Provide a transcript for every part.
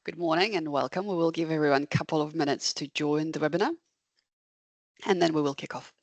Good morning and welcome. We will give everyone a couple of minutes to join the webinar, and then we will kick off.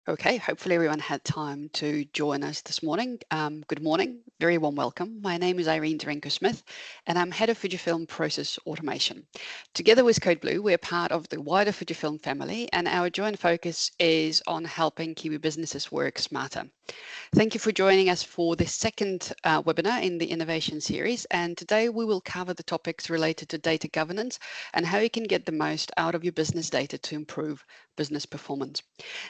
Okay, hopefully everyone had time to join us this morning. Good morning, very warm welcome. My name is Irene Durenko-Smith and I'm Head of Fujifilm Process Automation. Together with CodeBlue, we're part of the wider Fujifilm family and our joint focus is on helping Kiwi businesses work smarter. Thank you for joining us for the second webinar in the innovation series. And today we will cover the topics related to data governance and how you can get the most out of your business data to improve business performance.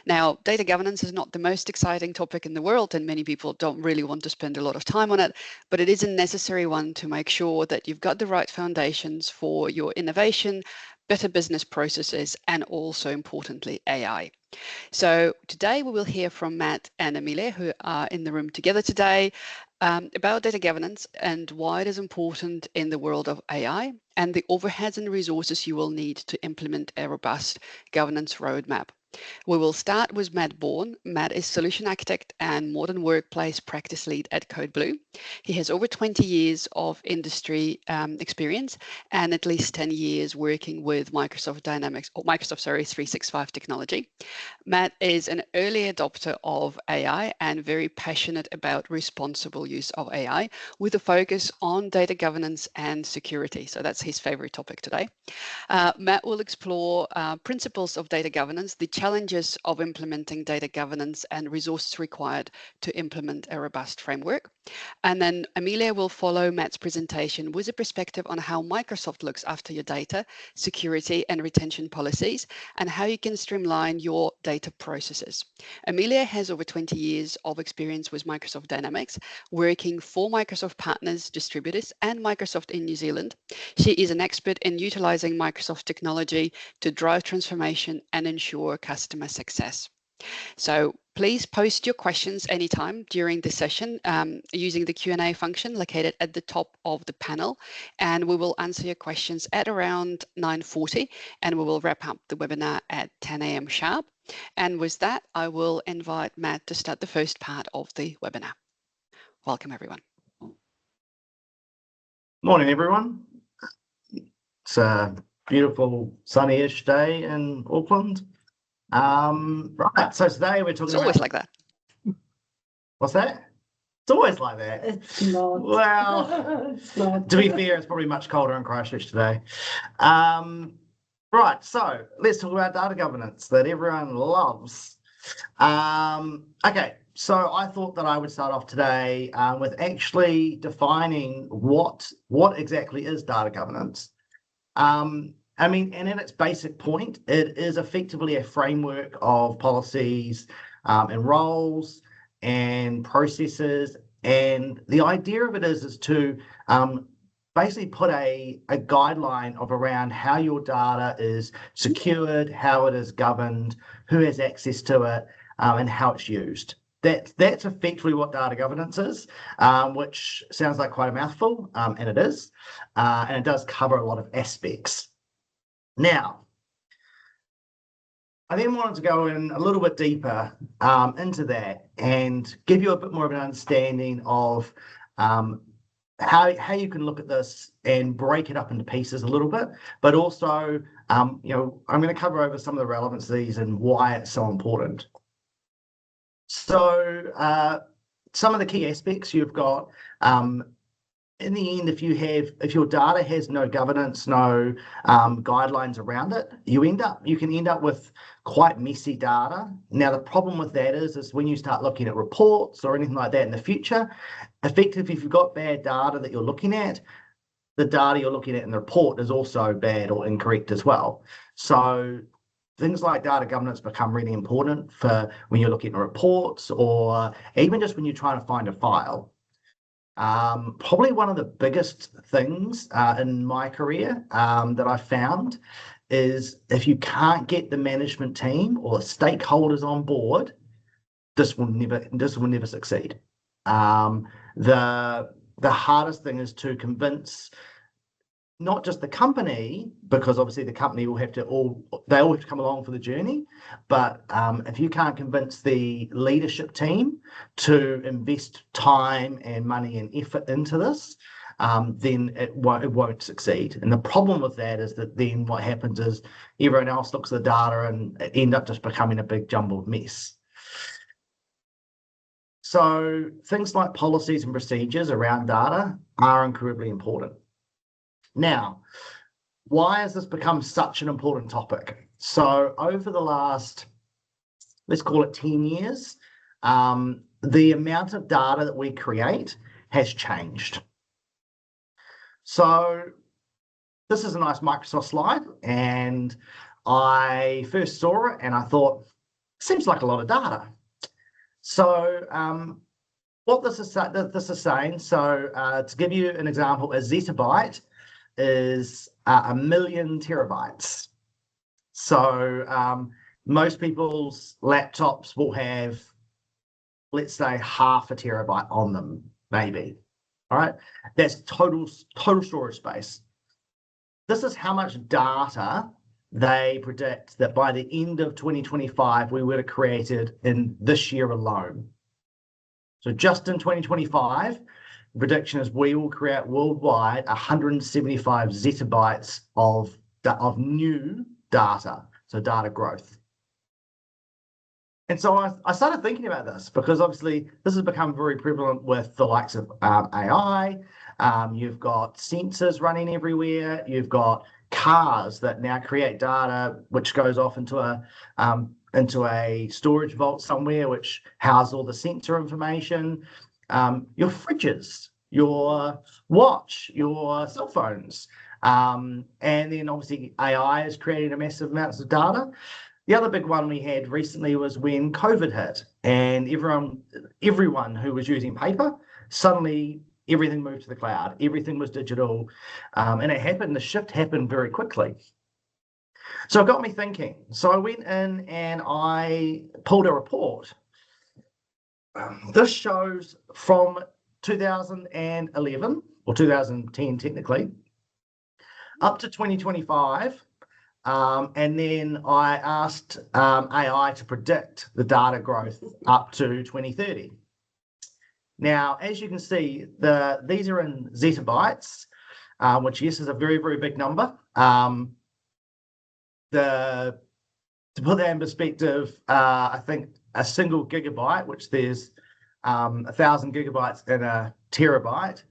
Now, data governance is not the most exciting topic in the world and many people don't really want to spend a lot of time on it, but it is a necessary one to make sure that you've got the right foundations for your innovation, better business processes, and also importantly, AI. So today we will hear from Matt and Amelia, who are in the room together today, about data governance and why it is important in the world of AI and the overheads and resources you will need to implement a robust governance roadmap. We will start with Matt Bourne. Matt is Solution Architect and Modern Workplace Practice Lead at CodeBlue. He has over 20 years of industry experience and at least 10 years working with Microsoft 365 technology. Matt is an early adopter of AI and very passionate about responsible use of AI with a focus on data governance and security. So that's his favorite topic today. Matt will explore principles of data governance, the challenges of implementing data governance and resources required to implement a robust framework. And then Amelia will follow Matt's presentation with a perspective on how Microsoft looks after your data, security and retention policies, and how you can streamline your data processes. Amelia has over 20 years of experience with Microsoft Dynamics, working for Microsoft partners, distributors, and Microsoft in New Zealand. She is an expert in utilizing Microsoft technology to drive transformation and ensure customer success. So please post your questions anytime during the session using the Q&A function located at the top of the panel. And we will answer your questions at around 9:40 and we will wrap up the webinar at 10 a.m. sharp. And with that, I will invite Matt to start the first part of the webinar. Welcome, everyone. Morning, everyone. It's a beautiful sunny-ish day in Auckland. Right, so today we're talking It's always like that. What's that? It's always like that. It's not. Well, It's not. to be fair, it's probably much colder in Christchurch today. Right, so let's talk about data governance that everyone loves. Okay, so I thought that I would start off today with actually defining what exactly is data governance. I mean, and in its basic point, it is effectively a framework of policies and roles and processes. And the idea of it is to basically put a guideline of around how your data is secured, how it is governed, who has access to it, and how it's used. that's effectively what data governance is, which sounds like quite a mouthful, and it is, and it does cover a lot of aspects. Now, I then wanted to go in a little bit deeper into that and give you a bit more of an understanding of how you can look at this and break it up into pieces a little bit, but also, I'm going to cover over some of the relevancies and why it's so important. So some of the key aspects you've got, in the end, if your data has no governance, no guidelines around it, you can end up with quite messy data. Now, the problem with that is when you start looking at reports or anything like that in the future, effectively, if you've got bad data that you're looking at, the data you're looking at in the report is also bad or incorrect as well. So things like data governance become really important for when you're looking at reports or even just when you're trying to find a file. Probably one of the biggest things in my career that I've found is if you can't get the management team or stakeholders on board, this will never succeed. The hardest thing is to convince not just the company, because obviously the company will have to all have to come along for the journey, but if you can't convince the leadership team to invest time and money and effort into this, then it won't succeed. And the problem with that is that then what happens is everyone else looks at the data and it ends up just becoming a big jumbled mess. So things like policies and procedures around data are incredibly important. Now, why has this become such an important topic? So over the last, let's call it 10 years, the amount of data that we create has changed. So this is a nice Microsoft slide, and I first saw it and I thought, seems like a lot of data. So what this is saying, so to give you an example, a zettabyte is 1 million terabytes. So most people's laptops will have, let's say, 0.5 terabyte on them, maybe. All right, that's total storage space. This is how much data they predict that by the end of 2025 we would have created in this year alone. So just in 2025, the prediction is we will create worldwide 175 zettabytes of new data, so data growth. And so I started thinking about this because obviously this has become very prevalent with the likes of AI. You've got sensors running everywhere. You've got cars that now create data which goes off into a storage vault somewhere which houses all the sensor information. Your fridges, your watch, your cell phones, and then obviously AI is creating a massive amounts of data. The other big one we had recently was when COVID hit and everyone who was using paper, suddenly everything moved to the cloud, everything was digital, and the shift happened very quickly. So it got me thinking. So I went in and I pulled a report. This shows from 2011, or 2010 technically, up to 2025. And then I asked AI to predict the data growth up to 2030. Now, as you can see, these are in zettabytes, which yes is a very, very big number. To put that in perspective, I think a single gigabyte, which there's 1,000 gigabytes in a terabyte.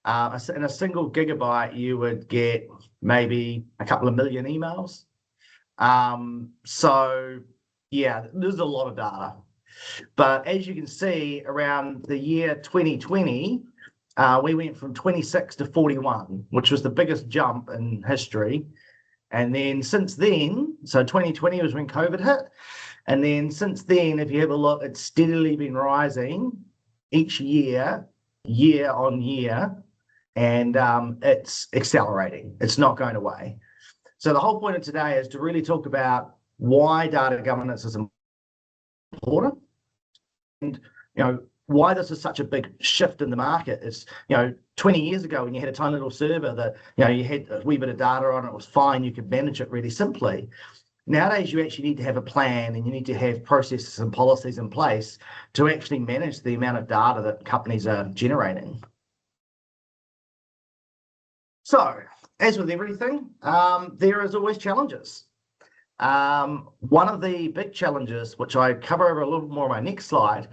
In a single gigabyte, you would get maybe a couple of million emails. So yeah, there's a lot of data. But as you can see, around the year 2020, we went from 26 to 41, which was the biggest jump in history. And then since then, so 2020 was when COVID hit. And then since then, if you have a look, it's steadily been rising each year, year on year, and it's accelerating. It's not going away. So the whole point of today is to really talk about why data governance is important and why this is such a big shift in the market is, 20 years ago when you had a tiny little server that, you had a wee bit of data on it, was fine, you could manage it really simply. Nowadays, you actually need to have a plan and you need to have processes and policies in place to actually manage the amount of data that companies are generating. So, as with everything, there is always challenges. One of the big challenges, which I cover over a little more on my next slide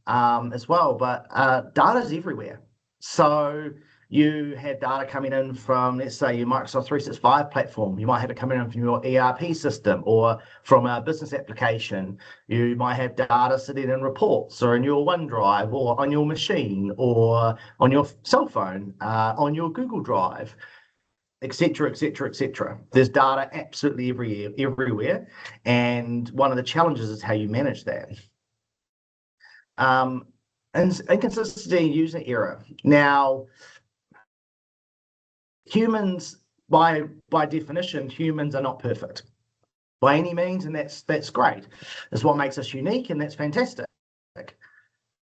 as well, but data is everywhere. So you have data coming in from, let's say, your Microsoft 365 platform. You might have it coming in from your ERP system or from a business application. You might have data sitting in reports or in your OneDrive or on your machine or on your cell phone, on your Google Drive, etc., etc., etc. There's data absolutely everywhere. And one of the challenges is how you manage that. And inconsistency in user error. Now, humans, by definition, humans are not perfect by any means, and that's great. That's what makes us unique, and that's fantastic.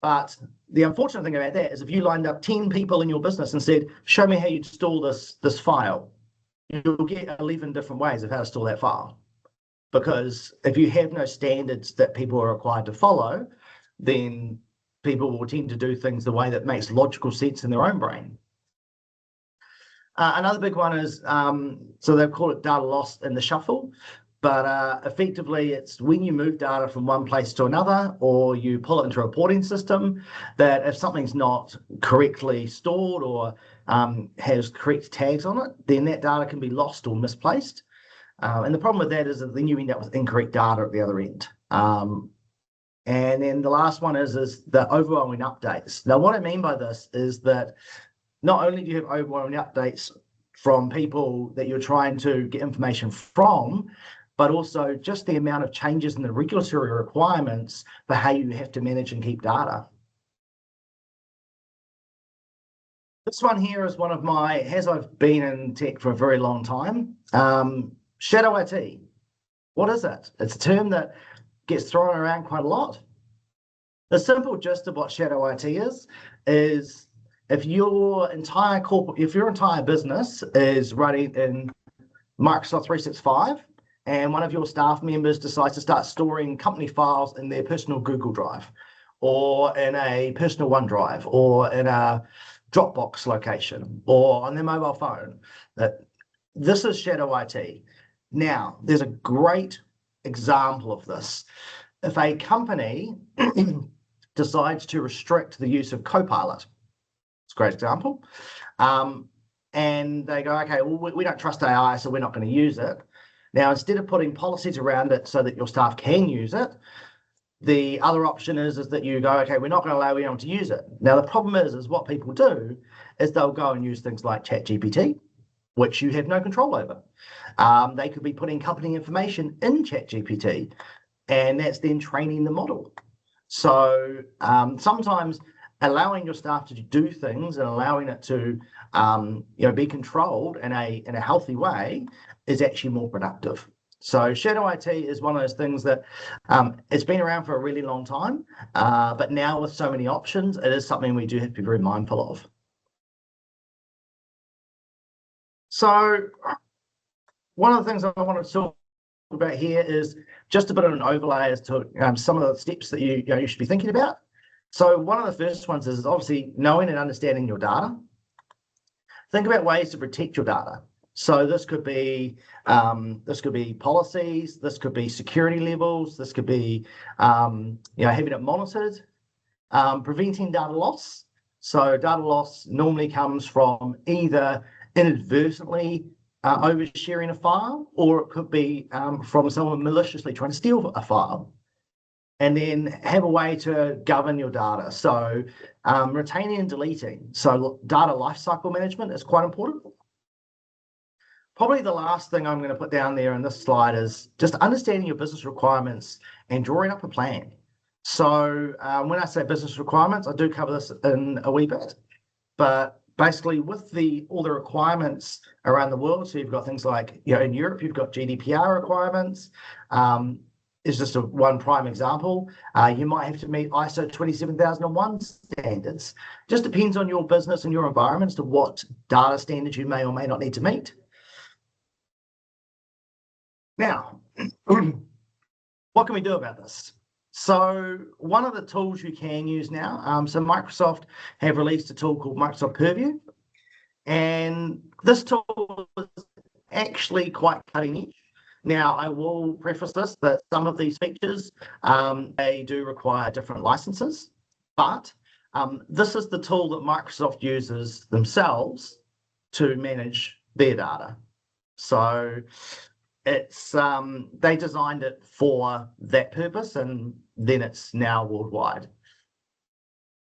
But the unfortunate thing about that is if you lined up 10 people in your business and said, show me how you install this file, you'll get 11 different ways of how to install that file. Because if you have no standards that people are required to follow, then people will tend to do things the way that makes logical sense in their own brain. Another big one is, so they've called it data loss in the shuffle, but effectively it's when you move data from one place to another or you pull it into a reporting system, that if something's not correctly stored or has correct tags on it, then that data can be lost or misplaced. And the problem with that is that then you end up with incorrect data at the other end. And then the last one is the overwhelming updates. Now, what I mean by this is that not only do you have overwhelming updates from people that you're trying to get information from, but also just the amount of changes in the regulatory requirements for how you have to manage and keep data. This one here is one of my, as I've been in tech for a very long time, shadow IT. What is it? It's a term that gets thrown around quite a lot. The simple gist of what shadow IT is if your entire business is running in Microsoft 365 and one of your staff members decides to start storing company files in their personal Google Drive or in a personal OneDrive or in a Dropbox location or on their mobile phone, that this is shadow IT. Now, there's a great example of this. If a company decides to restrict the use of Copilot, it's a great example, and they go, okay, well, we don't trust AI, so we're not going to use it. Now, instead of putting policies around it so that your staff can use it, the other option is that you go, okay, we're not going to allow anyone to use it. Now, the problem is what people do is they'll go and use things like ChatGPT, which you have no control over. They could be putting company information in ChatGPT, and that's then training the model. So sometimes allowing your staff to do things and allowing it to be controlled in a healthy way is actually more productive. So shadow IT is one of those things that it's been around for a really long time, but now with so many options, it is something we do have to be very mindful of. So one of the things I want to talk about here is just a bit of an overlay as to some of the steps that you should be thinking about. So one of the first ones is obviously knowing and understanding your data. Think about ways to protect your data. So this could be policies, this could be security levels, this could be having it monitored, preventing data loss. So data loss normally comes from either inadvertently oversharing a file, or it could be from someone maliciously trying to steal a file. And then have a way to govern your data. So retaining and deleting. So data lifecycle management is quite important. Probably the last thing I'm going to put down there in this slide is just understanding your business requirements and drawing up a plan. So when I say business requirements, I do cover this in a wee bit, but basically with all the requirements around the world, so you've got things like, in Europe, you've got GDPR requirements. is just one prime example. You might have to meet ISO 27001 standards. Just depends on your business and your environment as to what data standards you may or may not need to meet. Now, what can we do about this? So one of the tools you can use now, so Microsoft have released a tool called Microsoft Purview, and this tool is actually quite cutting edge. Now, I will preface this that some of these features, they do require different licenses, but this is the tool that Microsoft uses themselves to manage their data. So it's they designed it for that purpose, and then it's now worldwide.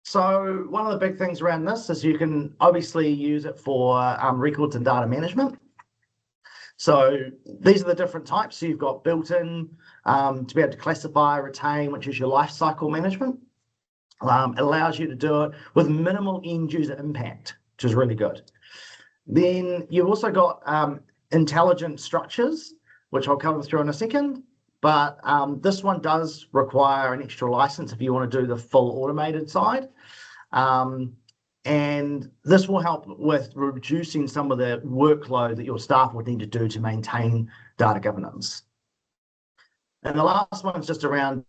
So one of the big things around this is you can obviously use it for records and data management. So these are the different types. So you've got built-in to be able to classify, retain, which is your life cycle management. It allows you to do it with minimal end user impact, which is really good. Then you've also got intelligent structures, which I'll cover through in a second. But this one does require an extra license if you want to do the full automated side. And this will help with reducing some of the workload that your staff would need to do to maintain data governance. And the last one is just around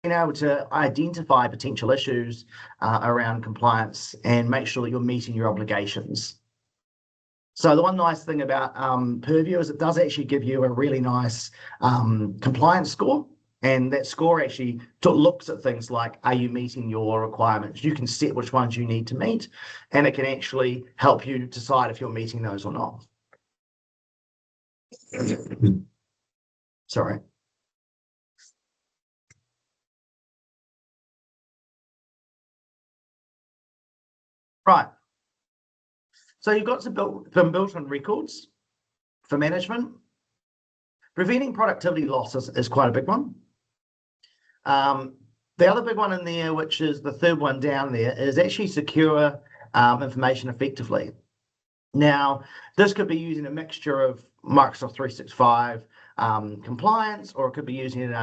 being able to identify potential issues around compliance and make sure that you're meeting your obligations. So the one nice thing about Purview is it does actually give you a really nice compliance score. And that score actually looks at things like, are you meeting your requirements? You can set which ones you need to meet, and it can actually help you decide if you're meeting those or not. Sorry. Right. So you've got some built-in records for management. Preventing productivity losses is quite a big one. The other big one in there, which is the third one down there, is actually secure information effectively. Now, this could be using a mixture of Microsoft 365 compliance, or it could be using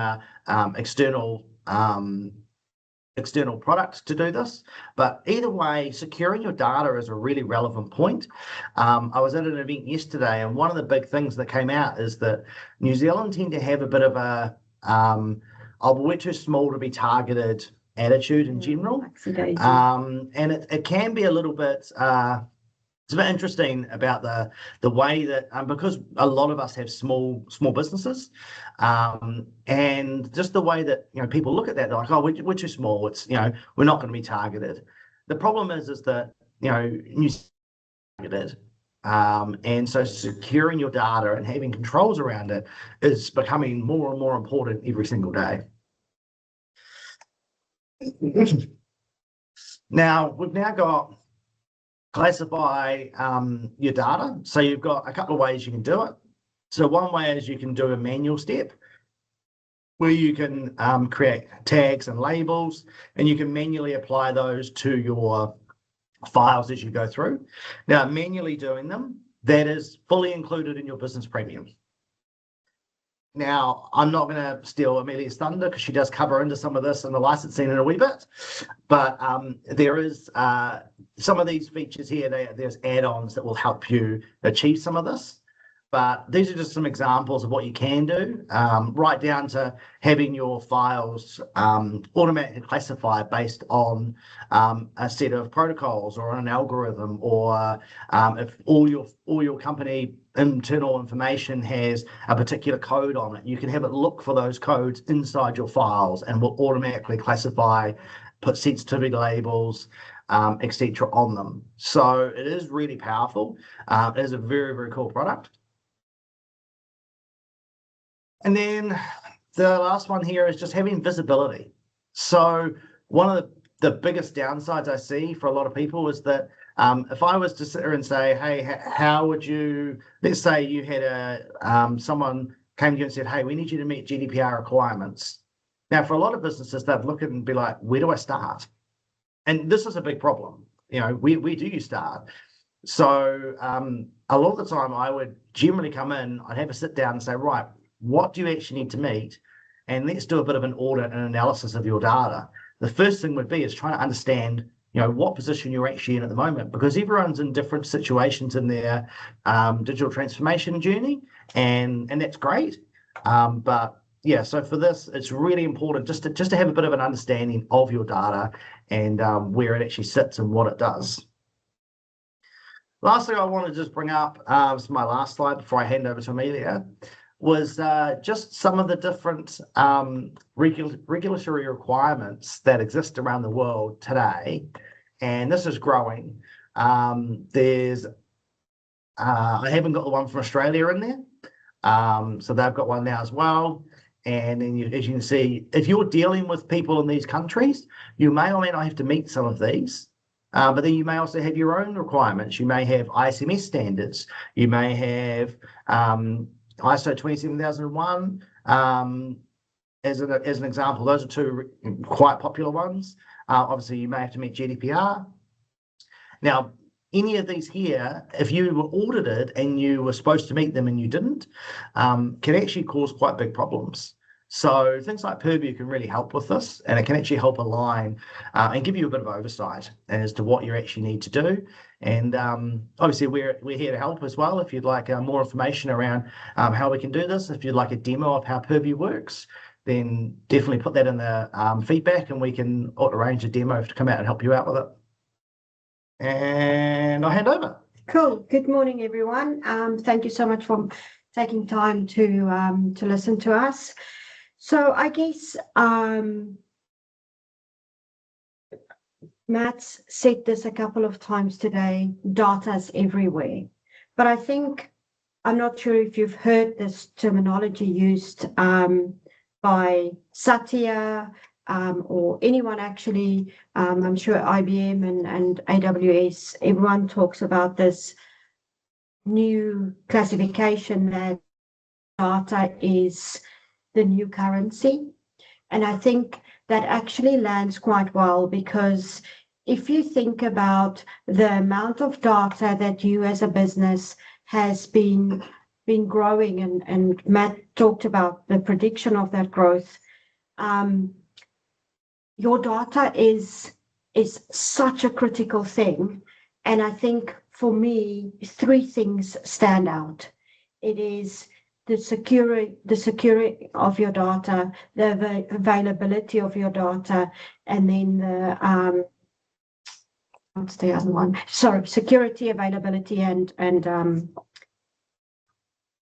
external products to do this. But either way, securing your data is a really relevant point. I was at an event yesterday, and one of the big things that came out is that New Zealand tend to have a bit of a we're too small to be targeted attitude in general. And it can be a little bit it's a bit interesting about the way that because a lot of us have small businesses, and just the way that people look at that, they're like, oh, we're too small. It's we're not going to be targeted. The problem is that New Zealand targeted, and so securing your data and having controls around it is becoming more and more important every single day. Now we've now got classify your data. So you've got a couple of ways you can do it. So one way is you can do a manual step where you can create tags and labels, and you can manually apply those to your files as you go through. Now, manually doing them, that is fully included in your business premium. Now, I'm not going to steal Amelia's thunder because she does cover into some of this in the licensing in a wee bit, but there is some of these features here, there's add-ons that will help you achieve some of this. But these are just some examples of what you can do, right down to having your files automatically classified based on a set of protocols or an algorithm, or if all your company internal information has a particular code on it, you can have it look for those codes inside your files and will automatically classify, put sensitivity labels, etc. on them. So it is really powerful. It is a very, very cool product. And then the last one here is just having visibility. So one of the biggest downsides I see for a lot of people is that if I was to sit there and say, hey, how would you, let's say you had someone came to you and said, hey, we need you to meet GDPR requirements. Now, for a lot of businesses, they'd look at it and be like, where do I start? And this is a big problem. Where do you start? So a lot of the time I would generally come in, I'd have a sit down and say, right, what do you actually need to meet? and let's do a bit of an audit and analysis of your data. The first thing would be is trying to understand, what position you're actually in at the moment, because everyone's in different situations in their digital transformation journey, and that's great. But yeah, so for this, it's really important just to have a bit of an understanding of your data and where it actually sits and what it does. Last thing I want to just bring up, this is my last slide before I hand over to Amelia, was just some of the different regulatory requirements that exist around the world today, and this is growing. There's I haven't got the one from Australia in there, so they've got one now as well. And then as you can see, if you're dealing with people in these countries, you may or may not have to meet some of these. But then you may also have your own requirements. You may have ISMS standards. You may have ISO 27001 as an example. Those are two quite popular ones. Obviously, you may have to meet GDPR. Now, any of these here, if you were audited and you were supposed to meet them and you didn't, can actually cause quite big problems. So things like Purview can really help with this, and it can actually help align and give you a bit of oversight as to what you actually need to do. And obviously, we're here to help as well. If you'd like more information around how we can do this, if you'd like a demo of how Purview works, then definitely put that in the feedback, and we can arrange a demo to come out and help you out with it. And I'll hand over. Cool. Good morning, everyone. Thank you so much for taking time to listen to us. So I guess Matt's said this a couple of times today, data's everywhere. But I think, I'm not sure if you've heard this terminology used by Satya or anyone actually. I'm sure IBM and AWS, everyone talks about this new classification that data is the new currency. And I think that actually lands quite well, because if you think about the amount of data that you as a business has been growing, and Matt talked about the prediction of that growth, your data is such a critical thing. And I think for me, three things stand out. It is the security of your data, the availability of your data, and then what's the other one? Sorry, security, availability, and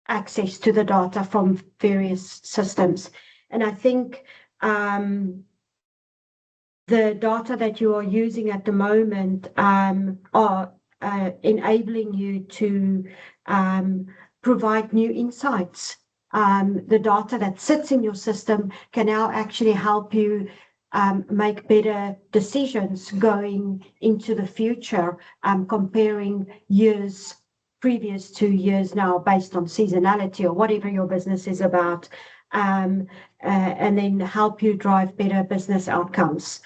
access to the data from various systems. And I think the data that you are using at the moment are enabling you to provide new insights. The data that sits in your system can now actually help you make better decisions going into the future, comparing years previous to years now based on seasonality or whatever your business is about, and then help you drive better business outcomes.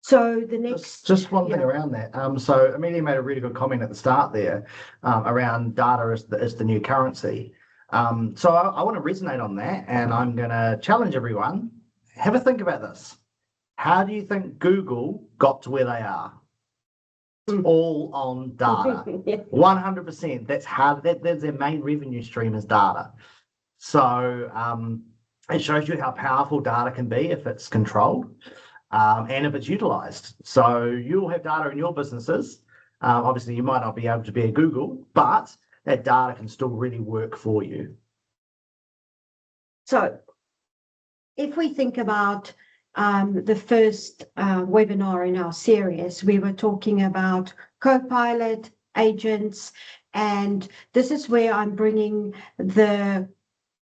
So the next, just one thing around that. So Amelia made a really good comment at the start there around data is the new currency. So I want to resonate on that, and I'm going to challenge everyone. Have a think about this. How do you think Google got to where they are? It's all on data. 100%. That's their main revenue stream is data. So it shows you how powerful data can be if it's controlled. And if it's utilized. So you'll have data in your businesses. Obviously, you might not be able to be a Google, but that data can still really work for you. So if we think about the first webinar in our series, we were talking about Copilot, agents, and this is where I'm bringing the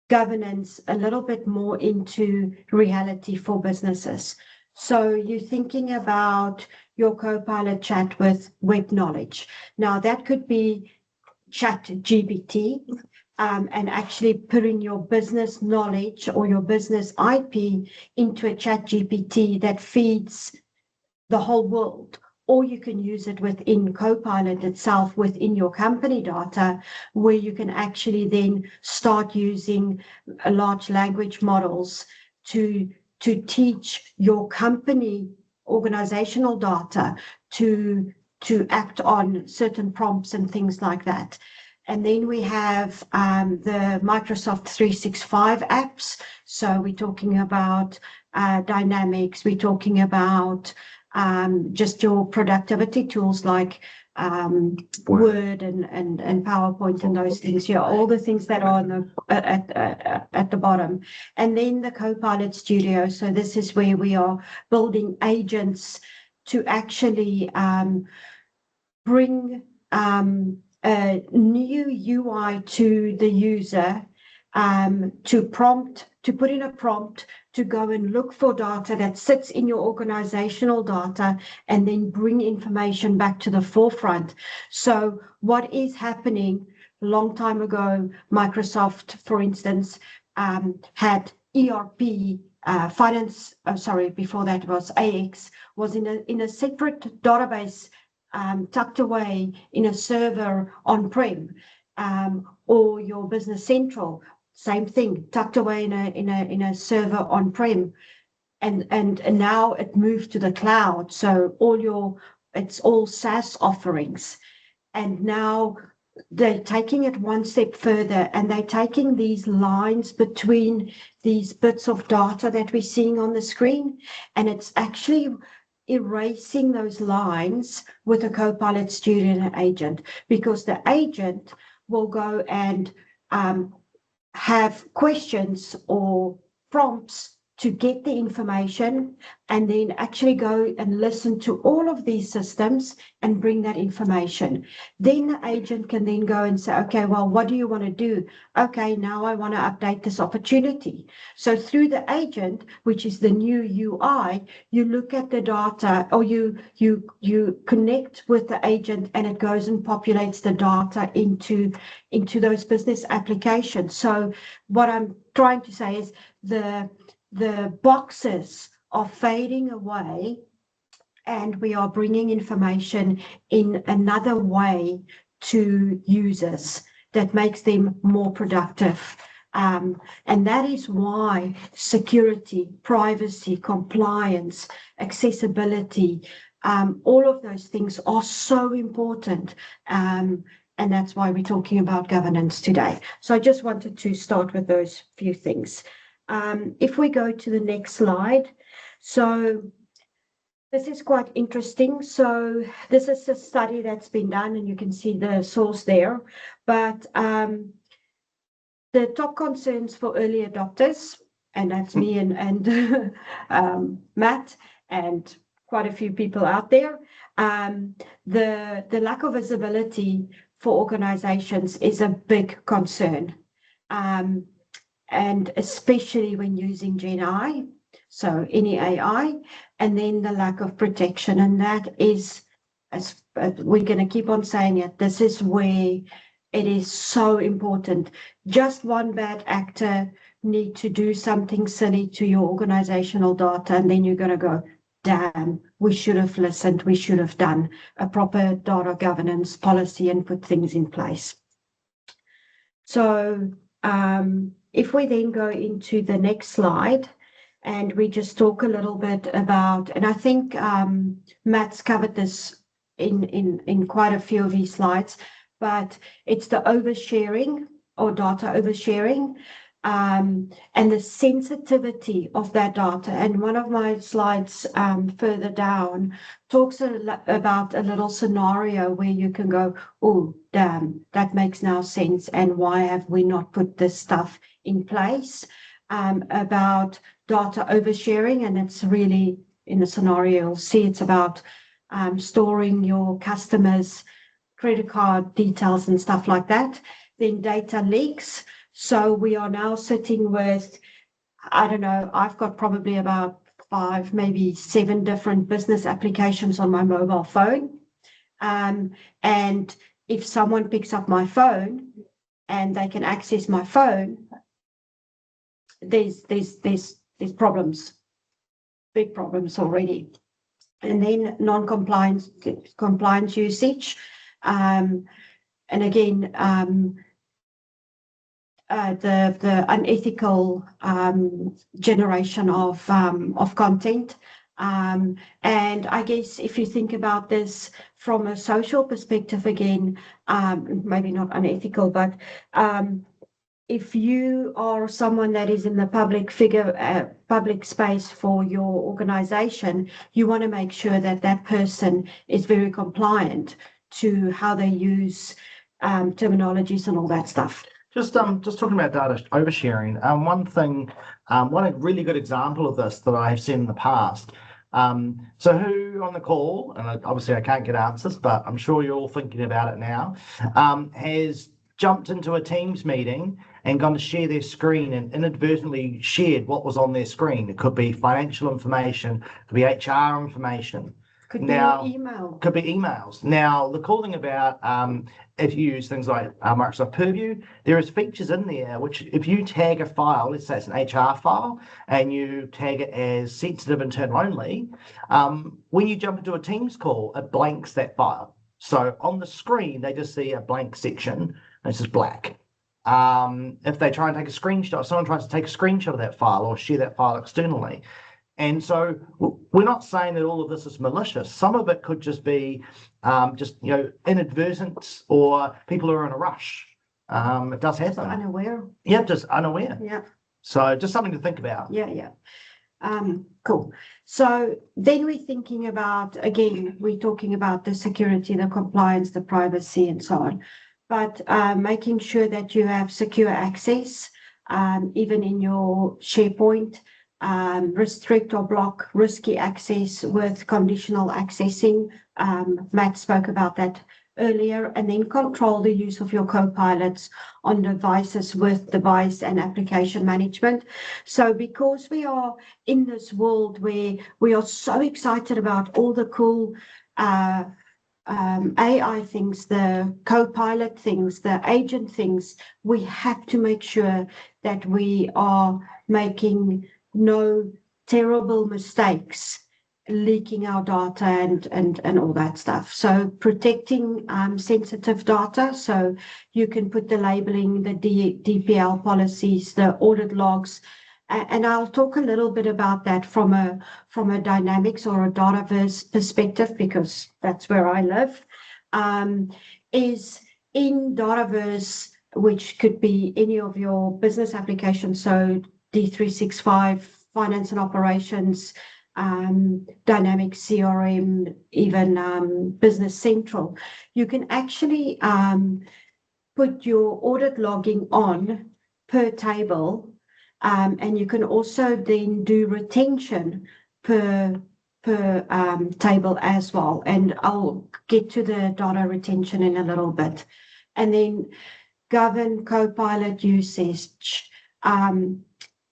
governance a little bit more into reality for businesses. So you're thinking about your Copilot chat with web knowledge. Now that could be ChatGPT, and actually putting your business knowledge or your business IP into a ChatGPT that feeds the whole world or you can use it within Copilot itself, within your company data, where you can actually then start using large language models to teach your company organizational data to act on certain prompts and things like that. And then we have the Microsoft 365 apps. So we're talking about Dynamics, we're talking about just your productivity tools like Word and PowerPoint and those things. Yeah, all the things that are on the, at the bottom. And then the Copilot Studio. So this is where we are building agents to actually bring a new UI to the user, to put in a prompt to go and look for data that sits in your organizational data and then bring information back to the forefront. So what is happening, a long time ago, Microsoft, for instance, had ERP, finance, before that was AX, was in a separate database, tucked away in a server on-prem, or your Business Central, same thing, tucked away in a server on-prem, and now it moved to the cloud. So it's all SaaS offerings, and now they're taking it one step further, and they're taking these lines between these bits of data that we're seeing on the screen, and it's actually erasing those lines with a Copilot Studio agent, because the agent will go and have questions or prompts to get the information, and then actually go and listen to all of these systems and bring that information. Then the agent can then go and say, okay, well, what do you want to do? Okay, now I want to update this opportunity. So through the agent, which is the new UI, you look at the data, or you connect with the agent, and it goes and populates the data into those business applications. So what I'm trying to say is the boxes are fading away, and we are bringing information in another way to users that makes them more productive. And that is why security, privacy, compliance, accessibility, all of those things are so important. And that's why we're talking about governance today. So I just wanted to start with those few things. If we go to the next slide, so this is quite interesting. So this is a study that's been done, and you can see the source there. But the top concerns for early adopters, and that's me and Matt and quite a few people out there, the lack of visibility for organizations is a big concern. And especially when using Gen AI, so any AI, and then the lack of protection. And that is, as we're going to keep on saying it, this is where it is so important. Just one bad actor need to do something silly to your organizational data, and then you're going to go, damn, we should have listened, we should have done a proper data governance policy and put things in place. So if we then go into the next slide, and we just talk a little bit about, and I think Matt's covered this in quite a few of his slides, but it's the oversharing or data oversharing, and the sensitivity of that data. And one of my slides further down talks about a little scenario where you can go, oh, damn, that makes now sense. And why have we not put this stuff in place about data oversharing? And it's really, in the scenario, you'll see it's about storing your customers' credit card details and stuff like that. Then data leaks. So we are now sitting with, I don't know, I've got probably about 5, maybe 7 different business applications on my mobile phone. And if someone picks up my phone and they can access my phone, there's problems, big problems already. and then compliance usage. And again, the unethical generation of content. And I guess if you think about this from a social perspective, again, maybe not unethical, but if you are someone that is in the public space for your organization, you want to make sure that that person is very compliant to how they use terminologies and all that stuff. Just talking about data oversharing. One really good example of this that I have seen in the past. So who on the call, and obviously I can't get answers, but I'm sure you're all thinking about it now, has jumped into a Teams meeting and gone to share their screen and inadvertently shared what was on their screen. It could be financial information, it could be HR information. Could be email. Could be emails. Now, the cool thing about if you use things like Microsoft Purview, there is features in there which, if you tag a file, let's say it's an HR file, and you tag it as sensitive internal only, when you jump into a Teams call, it blanks that file. So on the screen, they just see a blank section, and it's just black. If they try and take a screenshot, if someone tries to take a screenshot of that file or share that file externally. And so we're not saying that all of this is malicious. Some of it could just be inadvertent, or people are in a rush. It does happen. Unaware. Yeah, just unaware. Yeah. So just something to think about. Yeah. Cool. So then we're thinking about, again, we're talking about the security, the compliance, the privacy, and so on. But making sure that you have secure access, even in your SharePoint. Restrict or block risky access with conditional accessing. Matt spoke about that earlier. And then control the use of your co-pilots on devices with device and application management. So because we are in this world where we are so excited about all the cool AI things, the co-pilot things, the agent things, we have to make sure that we are making no terrible mistakes, leaking our data and all that stuff. So protecting sensitive data, so you can put the labeling, the DPL policies, the audit logs, and I'll talk a little bit about that from a Dynamics or a Dataverse perspective, because that's where I live. Is in Dataverse, which could be any of your business applications, so D365, finance and operations, Dynamics CRM, even Business Central. You can actually put your audit logging on per table, and you can also then do retention per table as well. And I'll get to the data retention in a little bit. And then govern co-pilot usage.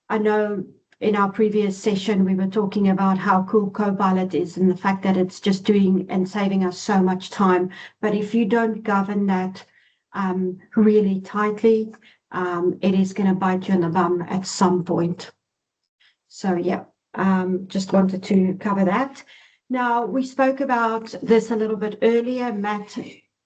I know in our previous session, we were talking about how cool Copilot is and the fact that it's just doing and saving us so much time. But if you don't govern that really tightly, it is going to bite you in the bum at some point. So, yeah, just wanted to cover that. Now, we spoke about this a little bit earlier. Matt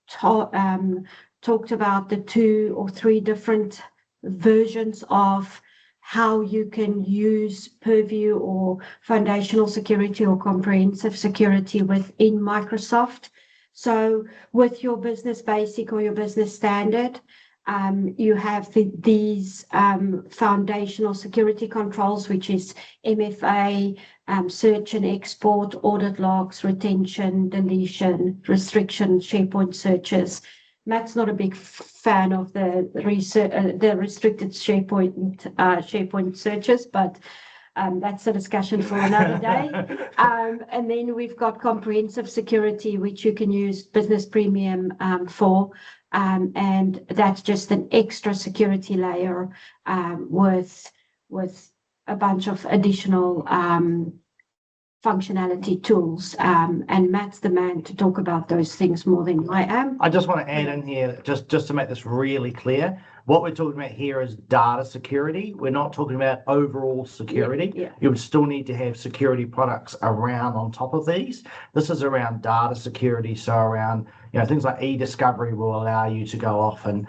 talked about the 2 or 3 different versions of how you can use Purview or foundational security or comprehensive security within Microsoft. So with your business basic or your business standard, you have these foundational security controls, which is MFA, search and export, audit logs, retention, deletion, restriction, SharePoint searches. Matt's not a big fan of the restricted SharePoint searches, but that's a discussion for another day. And then we've got comprehensive security, which you can use Business Premium for, and that's just an extra security layer with a bunch of additional functionality tools. And Matt's the man to talk about those things more than I am. I just want to add in here, just to make this really clear, what we're talking about here is data security. We're not talking about overall security. Yeah. You would still need to have security products around on top of these. This is around data security. So around, things like e-discovery will allow you to go off and,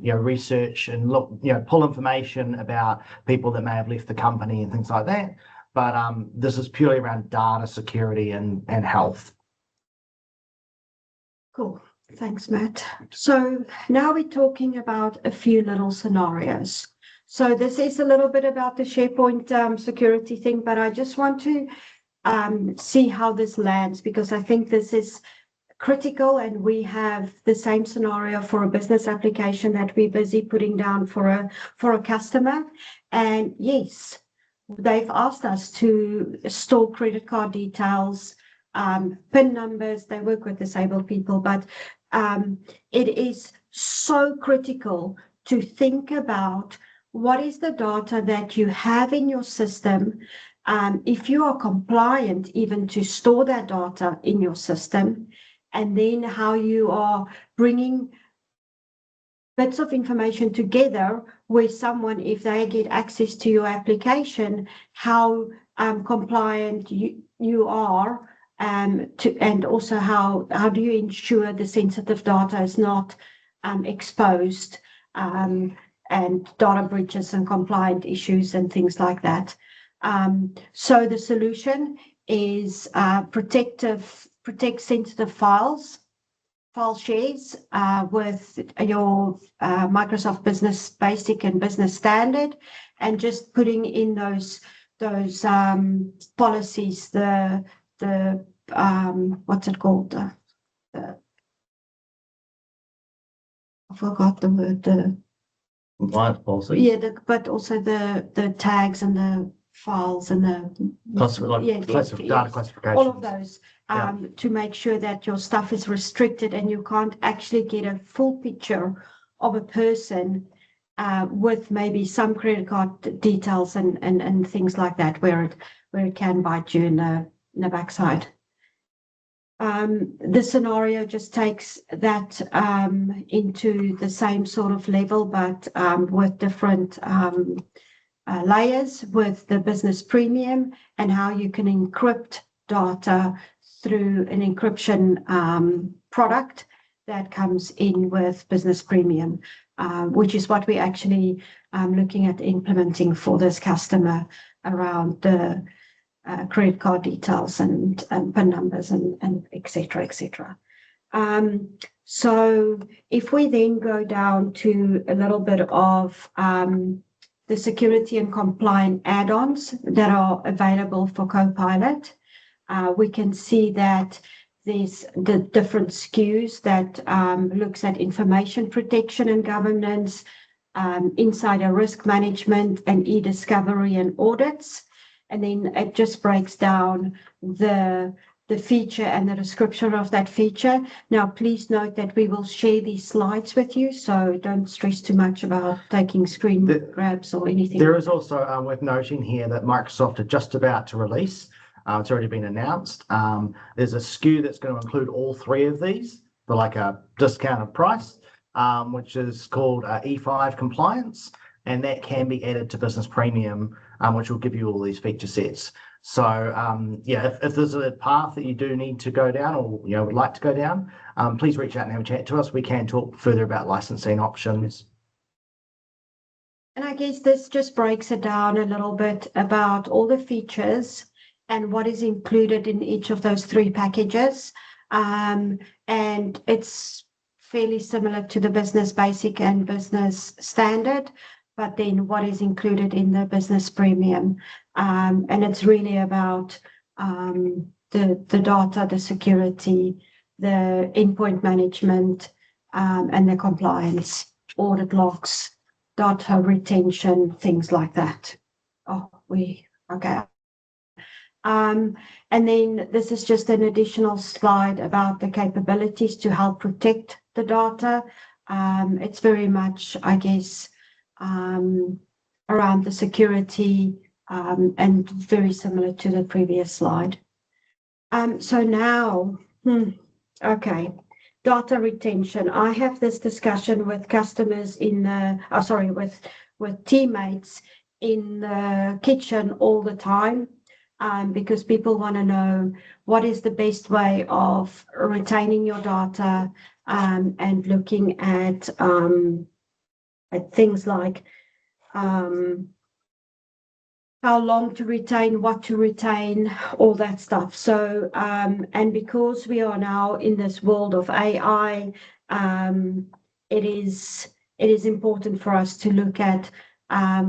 research and look, pull information about people that may have left the company and things like that. But this is purely around data security and health. Cool. Thanks, Matt. So now we're talking about a few little scenarios. So this is a little bit about the SharePoint security thing, but I just want to see how this lands, because I think this is critical, and we have the same scenario for a business application that we're busy putting down for a customer. And yes, they've asked us to store credit card details, PIN numbers. They work with disabled people, but it is so critical to think about what is the data that you have in your system, if you are compliant even to store that data in your system, and then how you are bringing bits of information together where someone, if they get access to your application, how compliant you are. And also how do you ensure the sensitive data is not exposed, and data breaches and compliant issues and things like that. So the solution is protect sensitive file shares with your Microsoft Business Basic and Business Standard, and just putting in those policies, the what's it called? I forgot the word. Compliance policy. Yeah, but also the tags and the files and the data classification. All of those to make sure that your stuff is restricted and you can't actually get a full picture of a person with maybe some credit card details and things like that, where it can bite you in the backside. The scenario just takes that into the same sort of level, but with different layers, with the business premium and how you can encrypt data through an encryption product that comes in with business premium, which is what we're actually looking at implementing for this customer around the credit card details and PIN numbers and et cetera. So if we then go down to a little bit of the security and compliant add-ons that are available for Copilot, we can see that there's the different SKUs that looks at information protection and governance, insider risk management, and e-discovery and audits. And then it just breaks down the feature and the description of that feature. Now, please note that we will share these slides with you, so don't stress too much about taking screen grabs or anything. There is also worth noting here that Microsoft are just about to release. It's already been announced. There's a SKU that's going to include all three of these for like a discounted price, which is called E5 compliance, and that can be added to Business Premium, which will give you all these feature sets. So if there's a path that you do need to go down, or would like to go down, please reach out and have a chat to us. We can talk further about licensing options. And I guess this just breaks it down a little bit about all the features and what is included in each of those three packages. And it's fairly similar to the Business Basic and Business Standard, but then what is included in the Business Premium. And it's really about the data, the security, the endpoint management, and the compliance, audit logs, data retention, things like that. Okay. And then this is just an additional slide about the capabilities to help protect the data. It's very much, I guess, around the security and very similar to the previous slide. So now, okay, data retention. I have this discussion with customers with teammates in the kitchen all the time, because people want to know what is the best way of retaining your data, and looking at things like how long to retain, what to retain, all that stuff. So, and because we are now in this world of AI, it is important for us to look at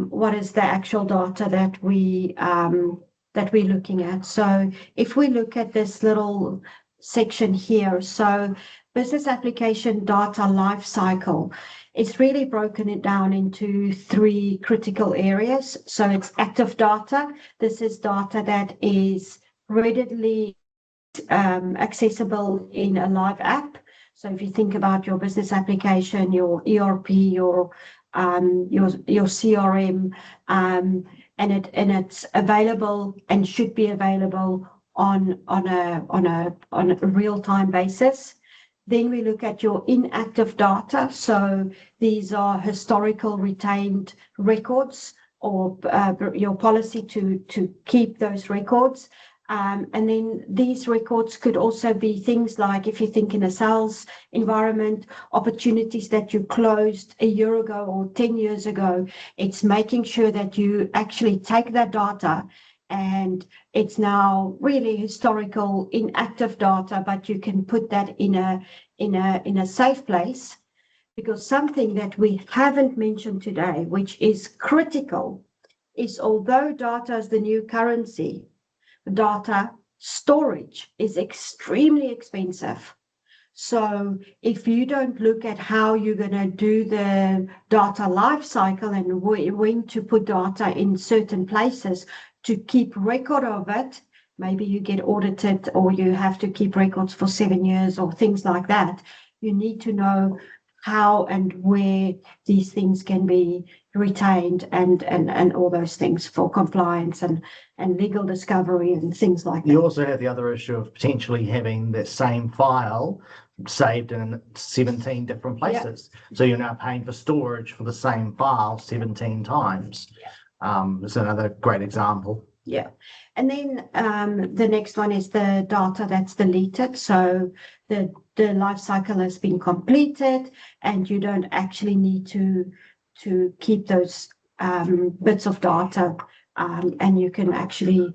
what is the actual data that we're looking at. So, if we look at this little section here, so business application data lifecycle. It's really broken it down into 3 critical areas. So it's active data. This is data that is readily accessible in a live app. So if you think about your business application, your ERP, your CRM, and it's available and should be available on a real-time basis. Then we look at your inactive data. So these are historical retained records, or your policy to keep those records. And then these records could also be things like, if you think in a sales environment, opportunities that you closed a year ago or 10 years ago. It's making sure that you actually take that data, and it's now really historical inactive data, but you can put that in a safe place. Because something that we haven't mentioned today, which is critical, is although data is the new currency, data storage is extremely expensive. So if you don't look at how you're going to do the data life cycle and when to put data in certain places to keep record of it, maybe you get audited or you have to keep records for 7 years or things like that. You need to know how and where these things can be retained and all those things for compliance and legal discovery and things like that. You also have the other issue of potentially having that same file saved in 17 different places. Yeah. So you're now paying for storage for the same file 17 times. Yeah. It's another great example. Yeah. And then the next one is the data that's deleted. So the life cycle has been completed and you don't actually need to keep those bits of data, and you can actually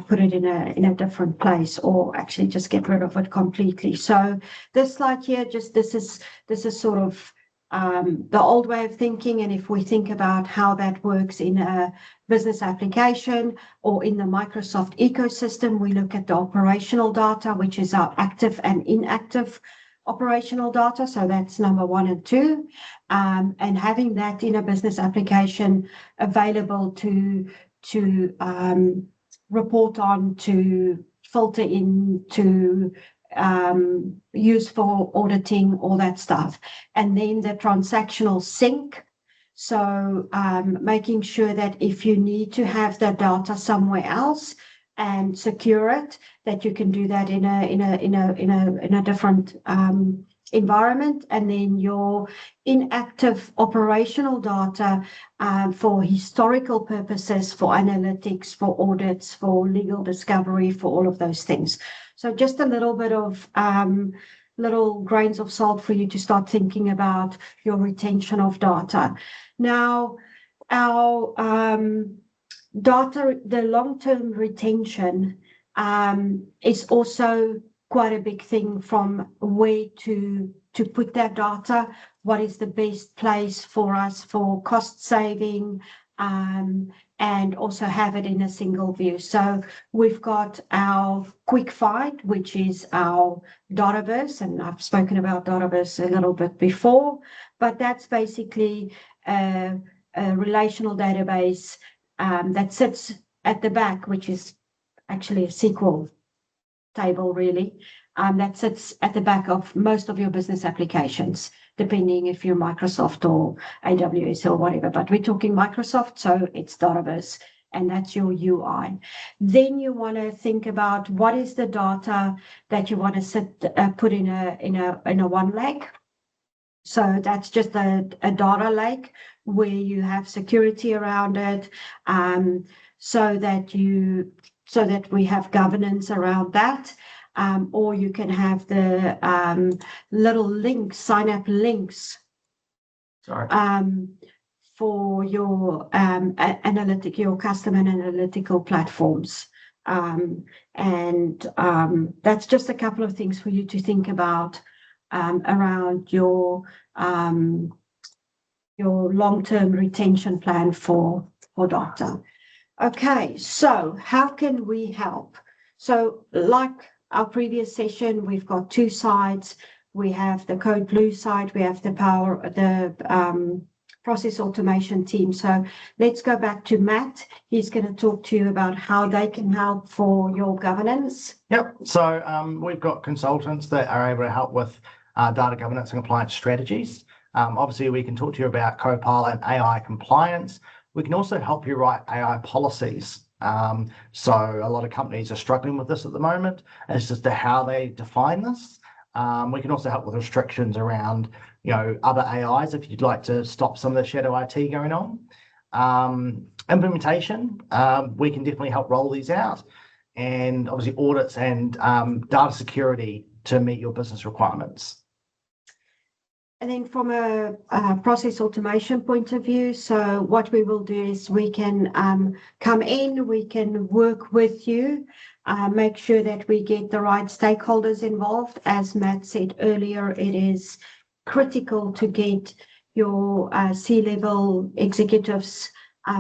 put it in a different place, or actually just get rid of it completely. So this slide here, this is sort of the old way of thinking. And if we think about how that works in a business application or in the Microsoft ecosystem, we look at the operational data, which is our active and inactive operational data. So that's number 1 and 2. And having that in a business application available to report on, to filter in, to use for auditing, all that stuff. And then the transactional sync. So making sure that if you need to have that data somewhere else and secure it, that you can do that in a different environment. And then your inactive operational data for historical purposes, for analytics, for audits, for legal discovery, for all of those things. So just a little bit of little grains of salt for you to start thinking about your retention of data. Now, our data, the long-term retention is also quite a big thing, from where to put that data, what is the best place for us for cost saving, and also have it in a single view. So we've got our quick find, which is our Dataverse, and I've spoken about Dataverse a little bit before, but that's basically a relational database that sits at the back, which is actually a SQL table, really, that sits at the back of most of your business applications, depending if you're Microsoft or AWS or whatever. But we're talking Microsoft, so it's Dataverse. and that's your UI. Then you want to think about what is the data that you want to put in a one lake. So that's just a data lake where you have security around it, so that we have governance around that. Or you can have the little links, Synapse links. Sorry. For your your customer analytical platforms. That's just a couple of things for you to think about around your long-term retention plan for data. Okay, so how can we help? So like our previous session, we've got two sides. We have the CodeBlue side, we have the process automation team. So let's go back to Matt. He's going to talk to you about how they can help for your governance. Yep. So we've got consultants that are able to help with data governance and compliance strategies. Obviously, we can talk to you about Copilot and AI compliance. We can also help you write AI policies. So a lot of companies are struggling with this at the moment as to how they define this. We can also help with restrictions around, other AIs if you'd like to stop some of the shadow IT going on. Implementation, we can definitely help roll these out, and obviously audits and data security to meet your business requirements. And then from a process automation point of view, so what we will do is we can come in, we can work with you, make sure that we get the right stakeholders involved. As Matt said earlier, it is critical to get your C-level executives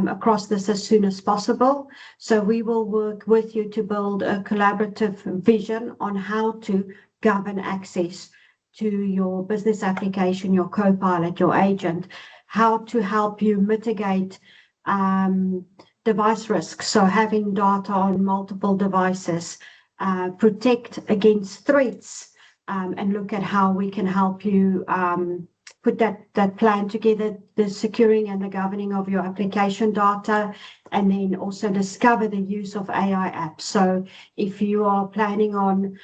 across this as soon as possible. So we will work with you to build a collaborative vision on how to govern access to your business application, your Copilot, your agent, how to help you mitigate device risk. So having data on multiple devices, protect against threats, and look at how we can help you put that plan together, the securing and the governing of your application data, and then also discover the use of AI apps. So if you are planning on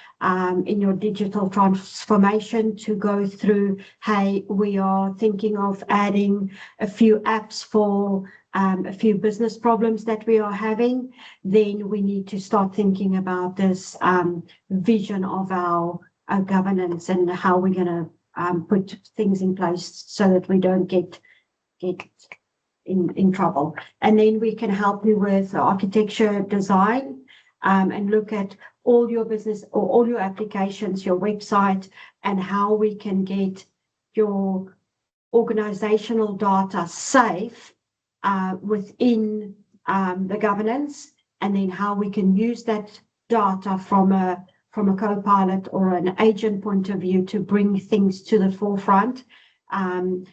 in your digital transformation to go through, hey, we are thinking of adding a few apps for a few business problems that we are having, then we need to start thinking about this vision of our governance and how we're going to put things in place so that we don't get in trouble. And then we can help you with architecture design, and look at all your business or all your applications, your website, and how we can get your organizational data safe within the governance, and then how we can use that data from a Copilot or an agent point of view to bring things to the forefront, and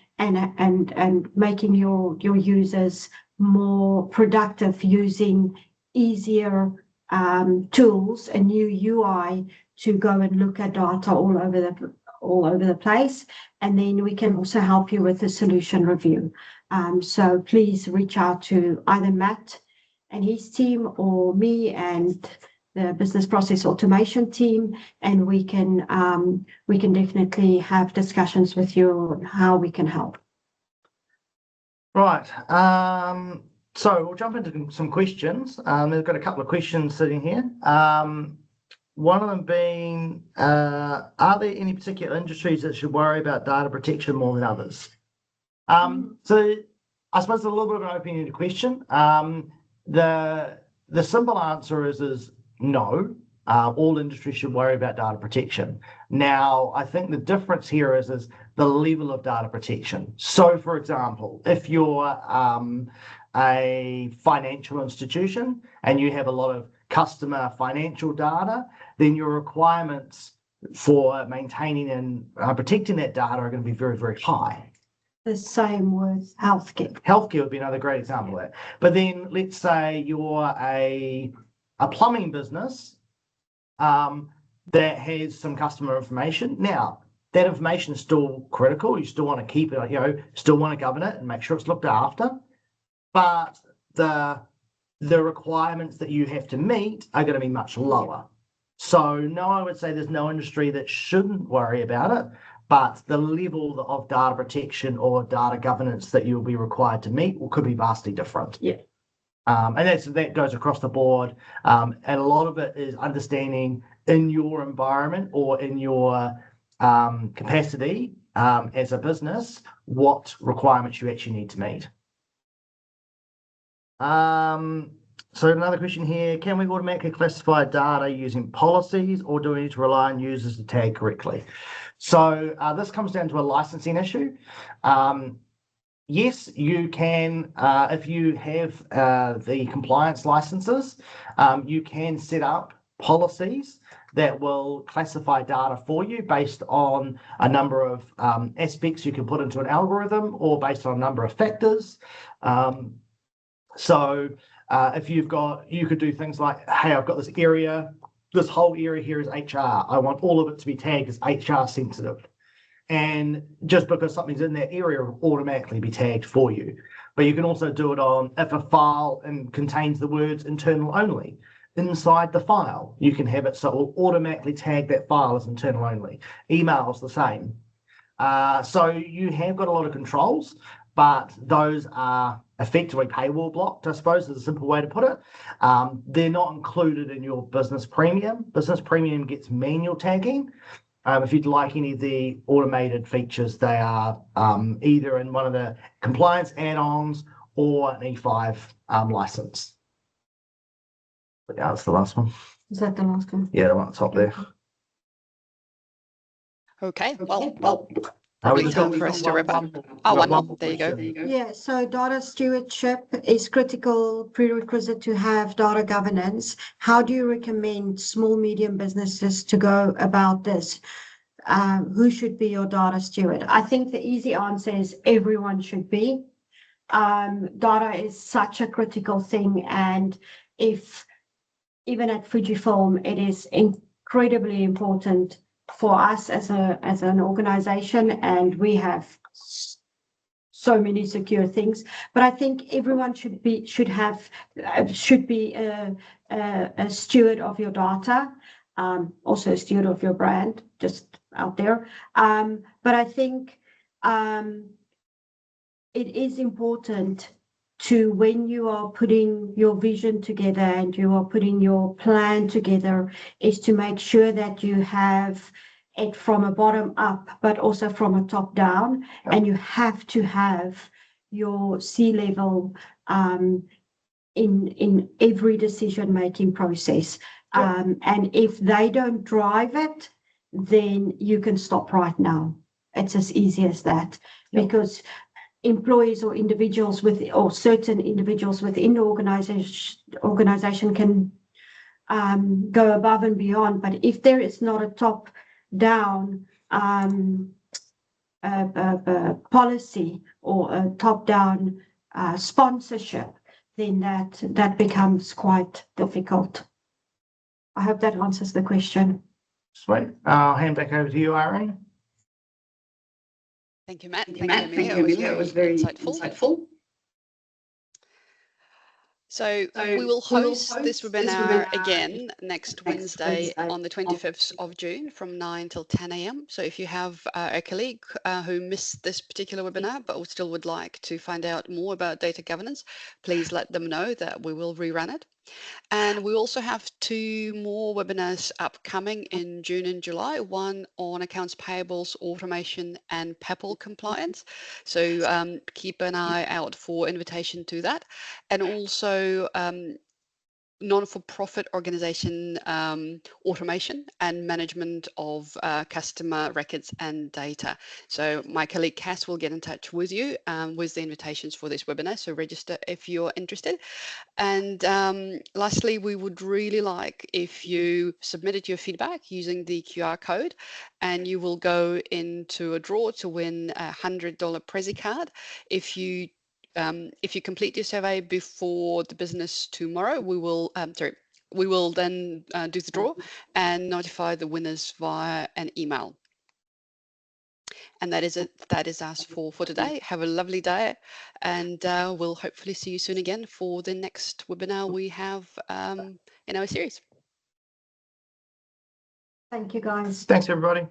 making your users more productive using easier tools, a new UI to go and look at data all over the place. And then we can also help you with the solution review. So please reach out to either Matt and his team or me and the business process automation team, and we can definitely have discussions with you on how we can help. Right. So we'll jump into some questions. We've got a couple of questions sitting here. One of them being, are there any particular industries that should worry about data protection more than others? So I suppose it's a little bit of an open-ended question. The simple answer is no. All industries should worry about data protection. Now, I think the difference here is the level of data protection. So, for example, if you're a financial institution and you have a lot of customer financial data, then your requirements for maintaining and protecting that data are going to be very, very high. The same with healthcare. Healthcare would be another great example of that. But then let's say you're a plumbing business that has some customer information. Now, that information is still critical. You still want to keep it, still want to govern it and make sure it's looked after. But the the requirements that you have to meet are going to be much lower. So no, I would say there's no industry that shouldn't worry about it, but the level of data protection or data governance that you'll be required to meet could be vastly different. Yeah. And that goes across the board. And a lot of it is understanding in your environment or in your capacity as a business, what requirements you actually need to meet. So another question here, can we automatically classify data using policies, or do we need to rely on users to tag correctly? So this comes down to a licensing issue. Yes, you can, if you have the compliance licenses, you can set up policies that will classify data for you based on a number of aspects you can put into an algorithm, or based on a number of factors. So if you could do things like, hey, I've got this area, this whole area here is HR. I want all of it to be tagged as HR sensitive. And just because something's in that area, will automatically be tagged for you. But you can also do it on, if a file contains the words internal only, inside the file, you can have it so it will automatically tag that file as internal only. Email's the same. So you have got a lot of controls, but those are effectively paywall blocked, I suppose, is a simple way to put it. They're not included in your business premium. Business premium gets manual tagging. If you'd like any of the automated features, they are either in one of the compliance add-ons or an E5 license. But yeah, that's the last one. Is that the last one? Yeah, the one at the top there. Okay, well, Probably time for us to wrap up. One. There you go. Yeah, so data stewardship is critical prerequisite to have data governance. How do you recommend small, medium businesses to go about this? Who should be your data steward? I think the easy answer is everyone should be. Data is such a critical thing, and if even at Fujifilm, it is incredibly important for us as an organization, and we have so many secure things. But I think everyone should be a steward of your data, also a steward of your brand, just out there. But I think it is important to, when you are putting your vision together and you are putting your plan together, is to make sure that you have it from a bottom up, but also from a top down. Yep. And you have to have your C-level in every decision-making process. Yep. And if they don't drive it, then you can stop right now. It's as easy as that. Yep. Because employees or individuals or certain individuals within the organization can go above and beyond. But if there is not a top-down policy or a top-down sponsorship, then that becomes quite difficult. I hope that answers the question. Sweet. I'll hand back over to you, Irene. Thank you, Matt. Thank you, Amelia. It was very insightful. So we will host this webinar again next Wednesday on the 25th of June from 9 till 10 a.m. So if you have a colleague who missed this particular webinar but still would like to find out more about data governance, please let them know that we will rerun it. And we also have 2 more webinars upcoming in June and July, one on accounts payables, automation, and PEPL compliance. So keep an eye out for invitation to that. And also non-for-profit organization automation and management of customer records and data. So my colleague Cass will get in touch with you with the invitations for this webinar, so register if you're interested. And lastly, we would really like if you submitted your feedback using the QR code, and you will go into a draw to win a $100 Prezi card. If you complete your survey before the business tomorrow, we will then do the draw and notify the winners via an email. And that is it. That is us for today. Have a lovely day, and we'll hopefully see you soon again for the next webinar we have in our series. Thank you, guys. Thanks, everybody.